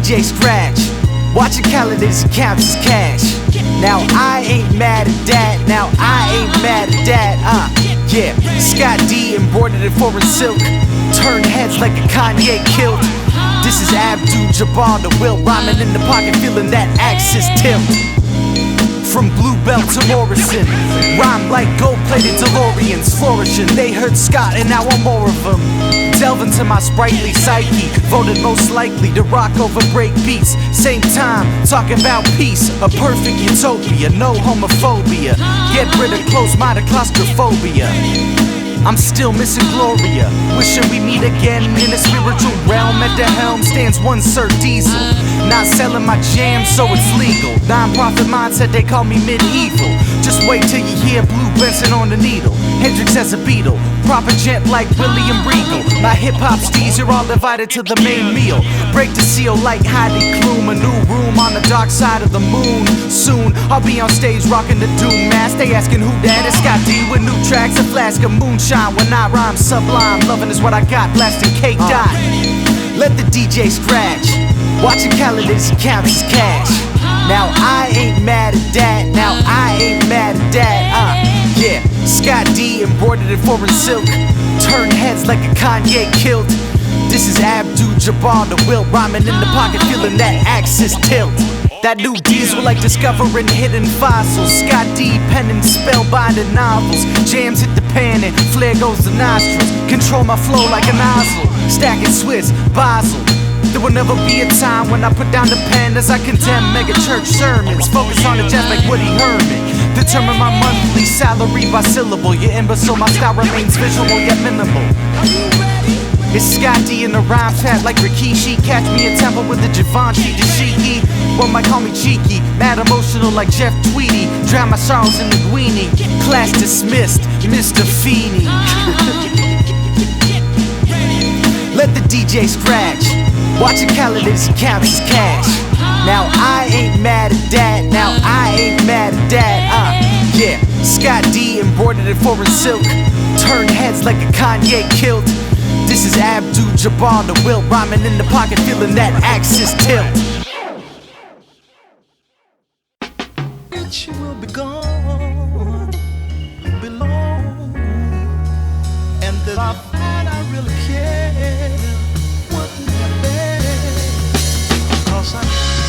DJ scratch, watching calendars and counts his cash. Now I ain't mad at that, now I ain't mad at that, yeah. Scott D embroidered in foreign silk, turn heads like a Kanye kilt. This is Abdul-Jabbar the Will, rhyming in the pocket, feeling that axis tilt. From Bluebell to Morrison, rhyme like gold-plated DeLoreans, flourishing. They heard Scott and now I'm more of them. Delve into my sprightly psyche, voted most likely to rock over break beats. Same time, talking about peace, a perfect utopia, no homophobia. Get rid of closed-minded claustrophobia. I'm still missing Gloria, wishing we meet again in the spiritual realm. At the helm stands one Sir Diesel, not selling my jam so it's legal. Non-profit mindset, they call me medieval. Just wait till you hear Blue Benson on the needle, Hendrix as a Beatle, proper gent like William Regal. My hip-hop steeds are all divided to the main meal. Break the seal like Heidi Klum, a new room on the dark side of the moon. Soon I'll be on stage rocking the Doom mask. They asking who that is. Scott D with new tracks, a flask of moonshine. When I rhyme sublime, loving is what I got, blasting K dot. Let the DJ scratch, watching calendars and counts his cash. Now I ain't mad at that, now I ain't mad at that, yeah. Scott D embroidered in foreign silk, turn heads like a Kanye kilt. This is Abdul-Jabbar the Will, rhyming in the pocket, feeling that axis tilt. That new diesel like discovering hidden fossils. Scott D penning spellbinding novels. Jams hit the pan and flare goes the nostrils. Control my flow like a nozzle, stacking Swiss, Basel. There will never be a time when I put down the pen as I condemn mega church sermons. Focus on the jazz like Woody Herman. Determine my monthly salary by syllable. Your imbecile, my style remains visual yet minimal. It's Scott D in the rhyme chat like Rikishi. Catch me in temple with the Givenchy Dashiki. One might call me cheeky, mad emotional like Jeff Tweedy. Drown my sorrows in the Guini. Class dismissed, Mr. Feeney. Let the DJ scratch, watching calendars and counts his cash. Now I ain't mad at that, now I ain't mad at that, yeah. Scott D embroidered in foreign silk, turn heads like a Kanye kilt. This is Abdul-Jabbar the Will, rhyming in the pocket, feeling that axis tilt. You will be gone, belong, and that I find I really care what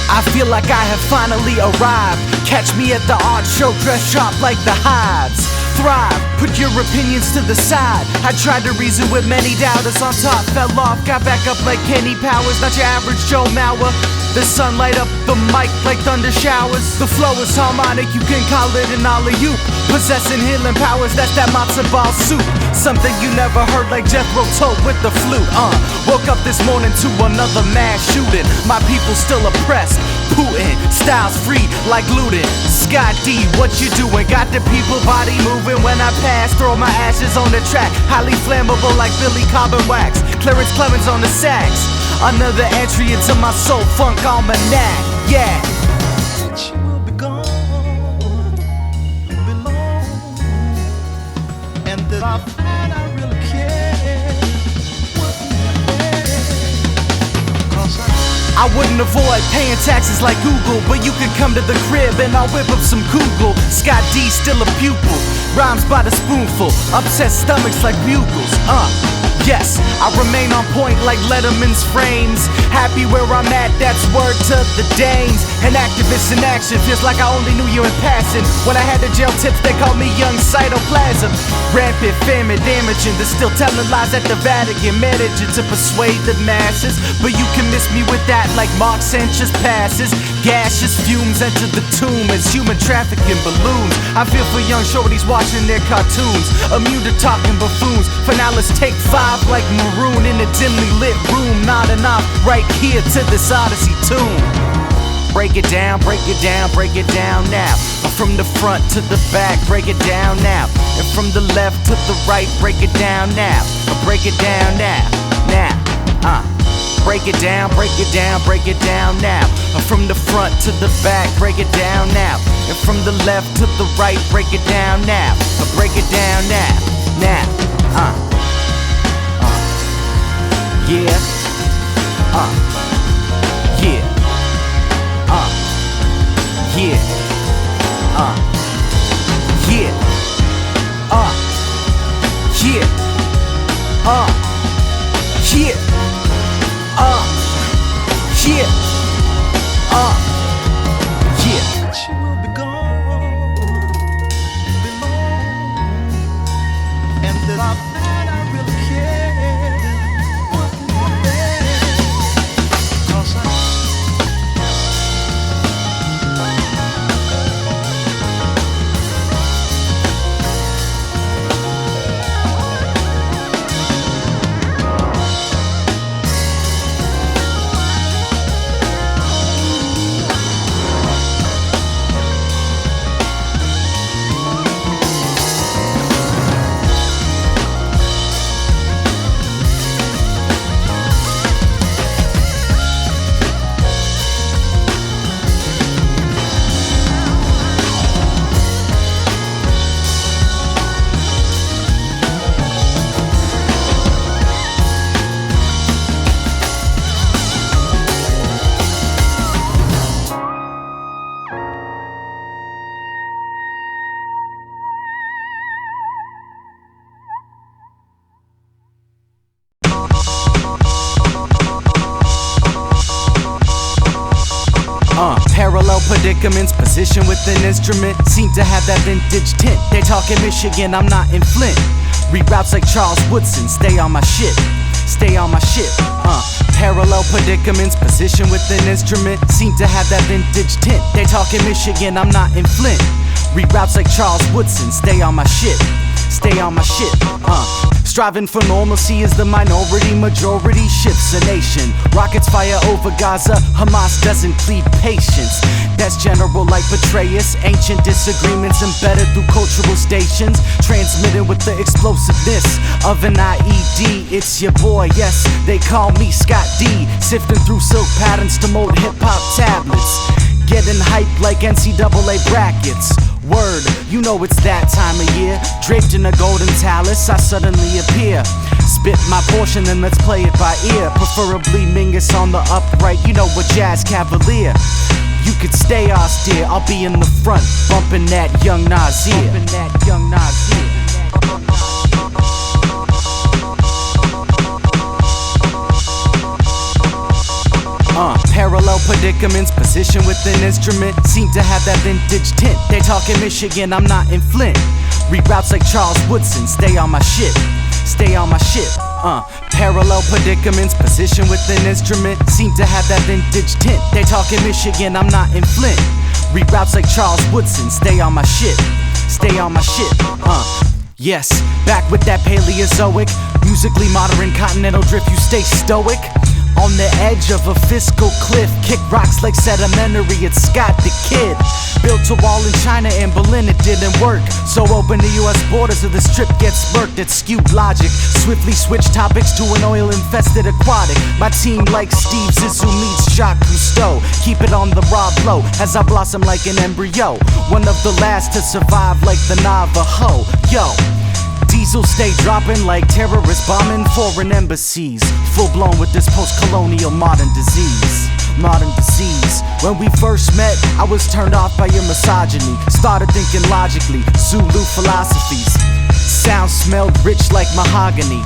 I feel like I have finally arrived. Catch me at the art show, dress sharp like the Hives. Thrive, put your opinions to the side. I tried to reason with many doubters. On top, fell off, got back up like Kenny Powers. Not your average Joe Mauer. The sun light up the mic like thunder showers. The flow is harmonic, you can call it an alley-oop. Possessing healing powers, that's that matzo ball soup. Something you never heard like Jethro Tull with the flute. Woke up this morning to another mass shooting. My people still oppressed, Putin, styles free like looting. Scott D, what you doing? Got the people body moving when I pass. Throw my ashes on the track, highly flammable like Billy Carbon Wax. Clarence Clemens on the sax. Another entry into my soul funk almanac, yeah. She will be gone, belong, and that I find I really care what I wouldn't avoid paying taxes like Google, but you can come to the crib and I'll whip up some Google. Scott D still a pupil, rhymes by the spoonful, upset stomachs like bugles, yes, I remain on point like Letterman's frames. Happy where I'm at, that's word to the Danes. An activist in action, feels like I only knew you in passing. When I had the jail tips, they called me young cytoplasm. Rampant famine damaging, they're still telling lies at the Vatican. Managing to persuade the masses, but you can miss me with that like Mark Sanchez passes. Gaseous fumes enter the tomb as human trafficking balloons. I feel for young shorties watching their cartoons, immune to talking buffoons. For now let's take 5 like Maroon in a dimly lit room. Not enough right here to this Odyssey tune. Break it down, break it down, break it down now. From the front to the back, break it down now. And from the left to the right, break it down now. Break it down now, now, break it down, break it down, break it down now. From the front to the back, break it down now. And from the left to the right, break it down now. Break it down now, now, yeah, yeah. Yeah. Yeah. Yeah. Yeah. Yeah. Yeah. She will be gone below, and that I really care what there, 'cause Parallel predicaments, position with an instrument, seem to have that vintage tint. They talk in Michigan, I'm not in Flint. Reroutes like Charles Woodson, stay on my shit. Stay on my shit. Parallel predicaments, position with an instrument, seem to have that vintage tint. They talk in Michigan, I'm not in Flint. Reroutes like Charles Woodson, stay on my shit. Stay on my shit. Striving for normalcy is the minority, majority shifts a nation. Rockets fire over Gaza, Hamas doesn't plead patience. That's general like Petraeus, ancient disagreements embedded through cultural stations, transmitted with the explosiveness of an IED. It's your boy, yes, they call me Scott D, sifting through silk patterns to mold hip-hop tablets, getting hyped like NCAA brackets. Word, you know it's that time of year. Draped in a golden talus, I suddenly appear. Spit my portion, then let's play it by ear. Preferably Mingus on the upright, you know what, jazz cavalier. You could stay austere, I'll be in the front, bumping that young Nasir. Bumping that young Nasir. Parallel predicaments, position with an instrument, seem to have that vintage tint. They talk in Michigan, I'm not in Flint. Reroutes like Charles Woodson, stay on my shit. Stay on my shit. Parallel predicaments, position with an instrument, seem to have that vintage tint. They talk in Michigan, I'm not in Flint. Reroutes like Charles Woodson, stay on my shit. Stay on my shit. Yes, back with that Paleozoic, musically modern continental drift, you stay stoic. On the edge of a fiscal cliff, kick rocks like sedimentary, it's Scott the Kid. Built a wall in China and Berlin, it didn't work. So open the US borders or the strip gets murked. It's skewed logic, swiftly switch topics to an oil-infested aquatic. My team like Steve Zissou meets Jacques Cousteau. Keep it on the raw blow as I blossom like an embryo. One of the last to survive like the Navajo. Yo, diesel stay dropping like terrorists bombing foreign embassies. Full blown with this post-colonial modern disease. Modern disease. When we first met, I was turned off by your misogyny. Started thinking logically, Zulu philosophies. Sound smelled rich like mahogany.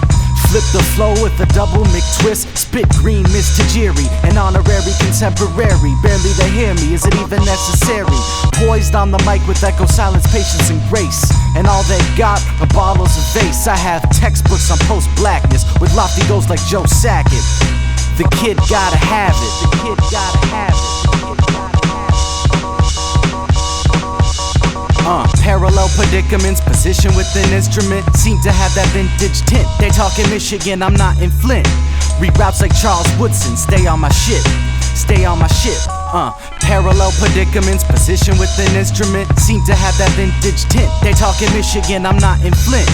Flip the flow with a double McTwist. Spit green Miss Tajiri, an honorary contemporary. Barely to hear me, is it even necessary? Poised on the mic with echo, silence, patience, and grace. And all they got are bottles of vase. I have textbooks on post-blackness with lofty goals like Joe Sackett. The kid gotta have it. The kid gotta have it. Parallel predicaments, position with an instrument, seem to have that vintage tint. They talk in Michigan, I'm not in Flint. Reroutes like Charles Woodson, stay on my shit. Stay on my shit. Parallel predicaments, position with an instrument, seem to have that vintage tint. They talk in Michigan, I'm not in Flint.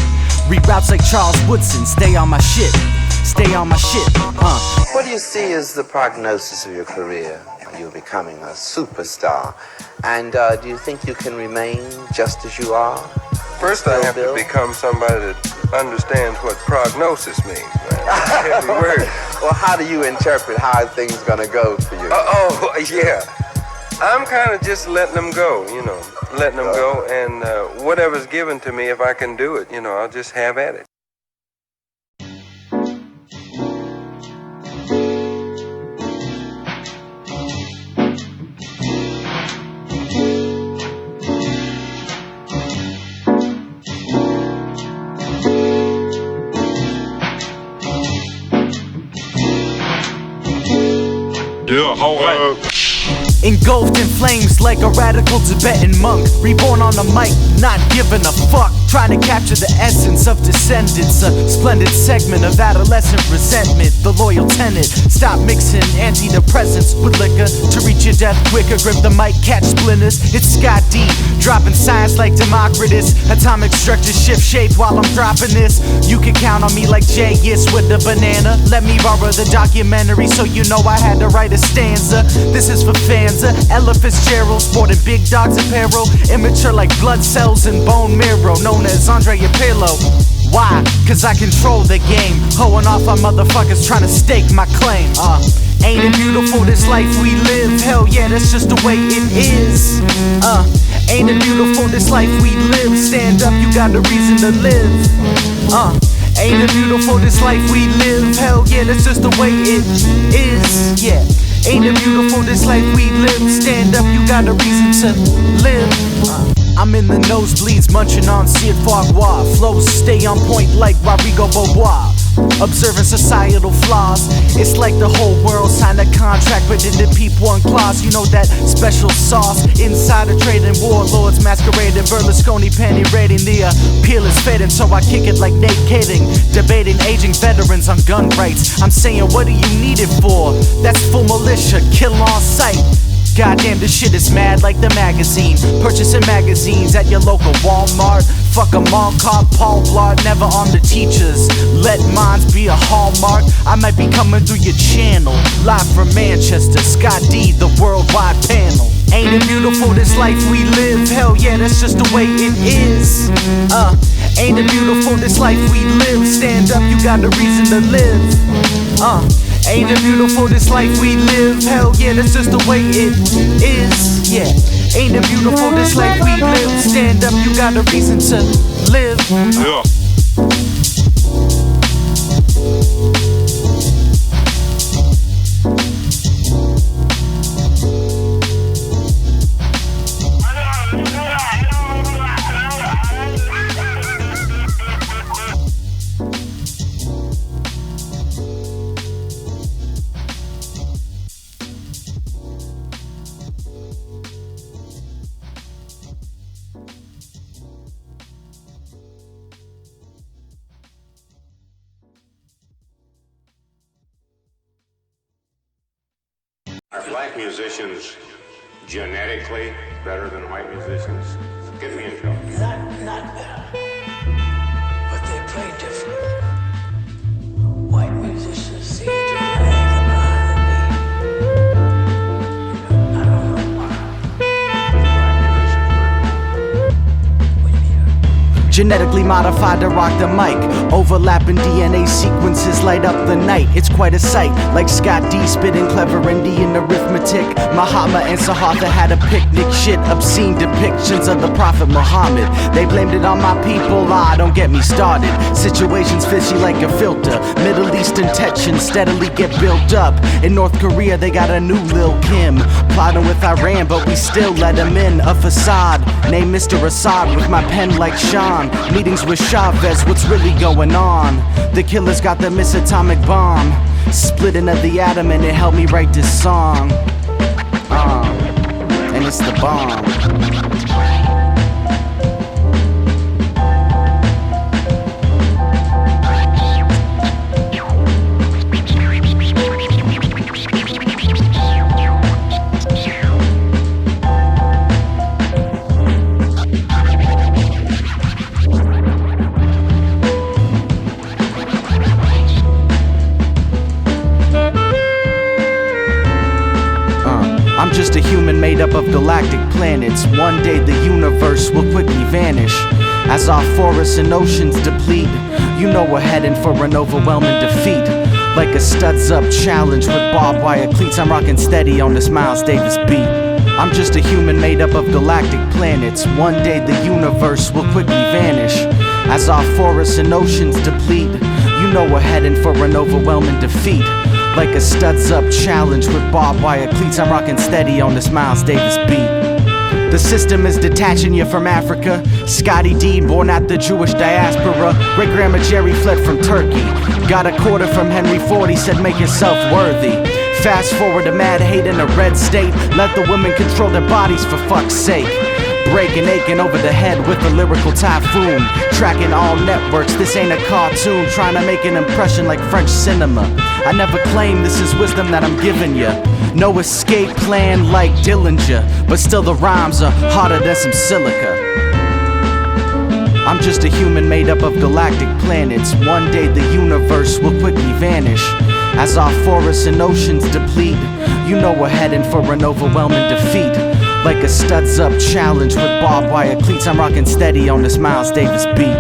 Reroutes like Charles Woodson, stay on my shit. Stay on my shit. What do you see as the prognosis of your career? You're becoming a superstar. And do you think you can remain just as you are? First, I have to become somebody that understands what prognosis means. Heavy word. Well, how do you interpret how things gonna go for you? Yeah. I'm kind of just letting them go, you know, letting them go, and whatever's given to me, if I can do it, you know, I'll just have at it. Yeah, hold up. Engulfed in flames like a radical Tibetan monk. Reborn on the mic, not giving a fuck. Trying to capture the essence of descendants. A splendid segment of adolescent resentment. The loyal tenant. Stop mixing antidepressants with liquor to reach your death quicker. Grip the mic, catch splinters. It's Scott D. Dropping science like Democritus. Atomic structure shift shape while I'm dropping this. You can count on me like J.S. with the banana. Let me borrow the documentary so you know I had to write a stanza. This is for fans. Ella Fitzgerald sporting big dogs apparel. Immature like blood cells and bone marrow. Known as Andre Pirlo. Why? Cause I control the game. Hoeing off on motherfuckers trying to stake my claim. Ain't it beautiful this life we live? Hell yeah, that's just the way it is. Ain't it beautiful this life we live? Stand up, you got a reason to live. Ain't it beautiful this life we live? Hell yeah, that's just the way it is. Yeah. Ain't it beautiful this life we live? Stand up, you got a reason to live. I'm in the nosebleeds munching on Cid Farquhar. Flows stay on point like Rodrigo Bobois. Observing societal flaws. It's like the whole world signed a contract but didn't peep one clause. You know that special sauce. Insider trading, warlords masquerading, Berlusconi penny raiding. The appeal is fading, so I kick it like Nate Kading. Debating aging veterans on gun rights. I'm saying, what do you need it for? That's full militia, kill on sight. Goddamn, this shit is mad like the magazine. Purchasing magazines at your local Walmart. Fuck a mall cop, Paul Blart, never on the teachers. Let mines be a hallmark. I might be coming through your channel. Live from Manchester, Scott D, the worldwide panel. Ain't it beautiful this life we live? Hell yeah, that's just the way it is. Ain't it beautiful this life we live? Stand up, you got a reason to live. Ain't it beautiful this life we live? Hell yeah, that's just the way it is. Yeah. Ain't it beautiful this life we live? Stand up, you got a reason to live. Yeah. Are black musicians genetically better than white musicians? Get me in trouble. Not better, but they play different. White musicians seem to lag behind the beat. I don't know why. What do you mean? Genetically modified to rock the mic. Overlapping DNA sequences light up the night. It's quite a sight, like Scott D spitting clever Indian arithmetic. Mahatma and Siddhartha had a picnic. Shit, obscene depictions of the Prophet Muhammad. They blamed it on my people, don't get me started. Situations fishy like a filter. Middle Eastern tensions steadily get built up. In North Korea they got a new Lil Kim. Plotting with Iran but we still let him in. A facade, named Mr. Assad with my pen like Sean. Meetings with Chavez, what's really going on? The killers got the Miss Atomic Bomb. Splitting of the atom and it helped me write this song. And it's the bomb. I'm just a human made up of galactic planets. One day the universe will quickly vanish. As our forests and oceans deplete, you know we're heading for an overwhelming defeat. Like a studs up challenge with barbed wire cleats, I'm rocking steady on this Miles Davis beat. I'm just a human made up of galactic planets. One day the universe will quickly vanish as our forests and oceans deplete. You know we're heading for an overwhelming defeat. Like a studs up challenge with barbed wire cleats, I'm rocking steady on this Miles Davis beat. The system is detaching you from Africa. Scotty D, born at the Jewish diaspora. Great grandma Jerry fled from Turkey. Got a quarter from Henry Ford, he said make yourself worthy. Fast forward to mad hate in a red state. Let the women control their bodies for fuck's sake. Breaking, aching over the head with a lyrical typhoon. Tracking all networks, this ain't a cartoon. Trying to make an impression like French cinema. I never claim this is wisdom that I'm giving ya. No escape plan like Dillinger, but still the rhymes are harder than some silica. I'm just a human made up of galactic planets. One day the universe will quickly vanish as our forests and oceans deplete. You know we're heading for an overwhelming defeat. Like a studs up challenge with barbed wire cleats, I'm rocking steady on this Miles Davis beat.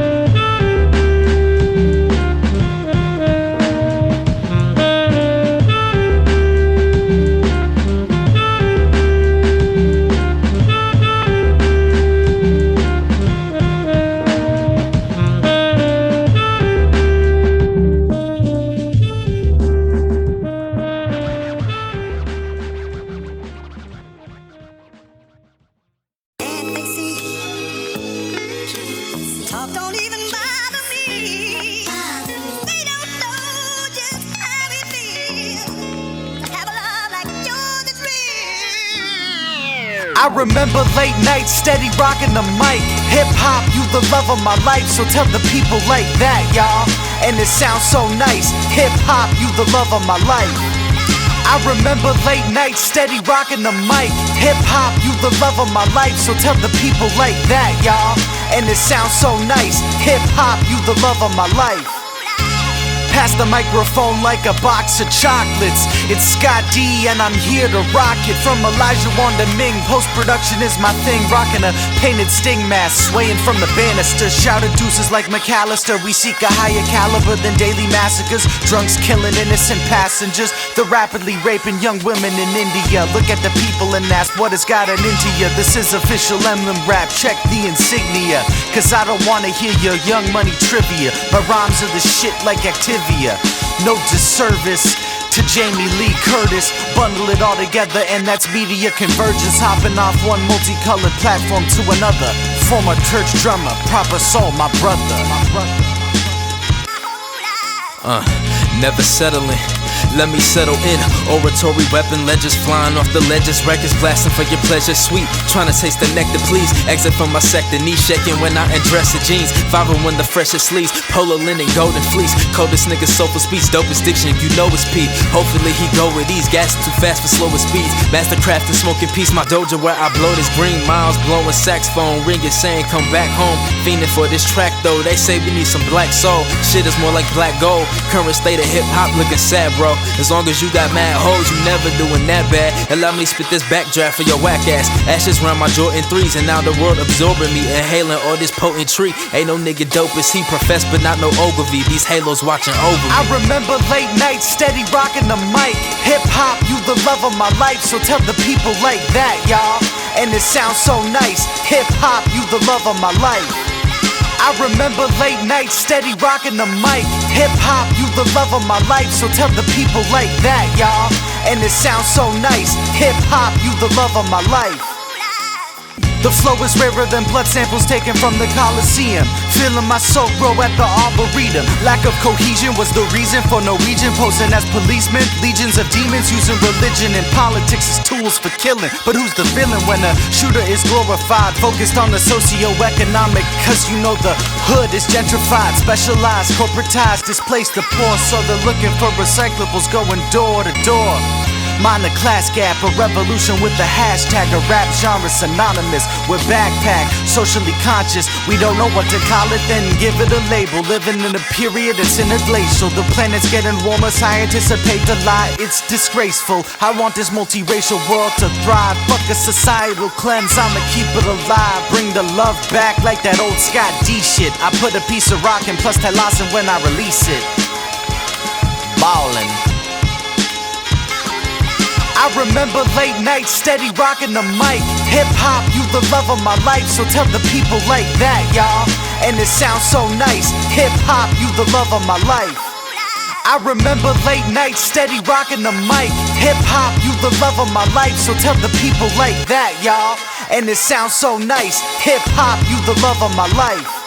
Don't even bother me. They don't know just how it feels to have a love like yours is real. I remember late nights, steady rocking the mic. Hip hop, you the love of my life, so tell the people like that, y'all. And it sounds so nice. Hip hop, you the love of my life. I remember late nights, steady rocking the mic. Hip hop, you the love of my life, so tell the people like that, y'all. And it sounds so nice. Hip hop, you the love of my life. Pass the microphone like a box of chocolates. It's Scott D and I'm here to rock it. From Elijah Wanda Ming, post-production is my thing. Rocking a painted sting mask, swaying from the banister. Shouted deuces like McAllister. We seek a higher caliber than daily massacres. Drunks killing innocent passengers. They're rapidly raping young women in India. Look at the people and ask what has gotten into you. This is official emblem rap, check the insignia. Cause I don't wanna hear your young money trivia. My rhymes are the shit like Activia. No disservice to Jamie Lee Curtis. Bundle it all together and that's media convergence. Hopping off one multicolored platform to another. Former church drummer, proper soul, my brother. Never settling. Let me settle in. Oratory weapon ledgers flying off the ledges. Records blasting for your pleasure. Sweet, trying to taste the nectar, please. Exit from my sector, knees shaking when I undress the jeans. 501 the freshest sleeves. Polo linen, golden fleece. Coldest nigga, soulful speech. Dopest diction, you know it's P. Hopefully he go with ease. Gassing too fast for slower speeds. Mastercraft and smoking peace. My dojo where I blow this green. Miles blowing saxophone. Ringing saying come back home. Fiending for this track though. They say we need some black soul. Shit is more like black gold. Current state of hip hop looking sad, bro. As long as you got mad hoes, you never doing that bad. Allow me to spit this backdraft for your whack ass. Ashes round my Jordan 3s and now the world absorbing me. Inhaling all this potent tree. Ain't no nigga dope as he professed, but not no Ogilvy. These halos watching over me. I remember late nights, steady rocking the mic. Hip hop, you the love of my life, so tell the people like that, y'all. And it sounds so nice. Hip hop, you the love of my life. I remember late nights, steady rocking the mic. Hip hop, you the love of my life, so tell the people like that, y'all. And it sounds so nice. Hip hop, you the love of my life. The flow is rarer than blood samples taken from the Coliseum. Feeling my soul grow at the Arboretum. Lack of cohesion was the reason for Norwegian posing as policemen. Legions of demons using religion and politics as tools for killing. But who's the villain when a shooter is glorified? Focused on the socio-economic, cause you know the hood is gentrified. Specialized, corporatized, displaced the poor. So they're looking for recyclables going door to door. Mind the class gap, a revolution with the hashtag. A rap genre synonymous with backpack. Socially conscious, we don't know what to call it, then give it a label. Living in a period that's interglacial. The planet's getting warmer, scientists anticipate the lie. It's disgraceful. I want this multiracial world to thrive. Fuck a societal cleanse, I'ma keep it alive. Bring the love back like that old Scott D shit. I put a piece of rock in plus Tylosin when I release it. Ballin'. I remember late nights, steady rocking the mic. Hip hop, you the love of my life, so tell the people like that, y'all. And it sounds so nice. Hip hop, you the love of my life. I remember late nights, steady rocking the mic. Hip hop, you the love of my life, so tell the people like that, y'all. And it sounds so nice. Hip hop, you the love of my life.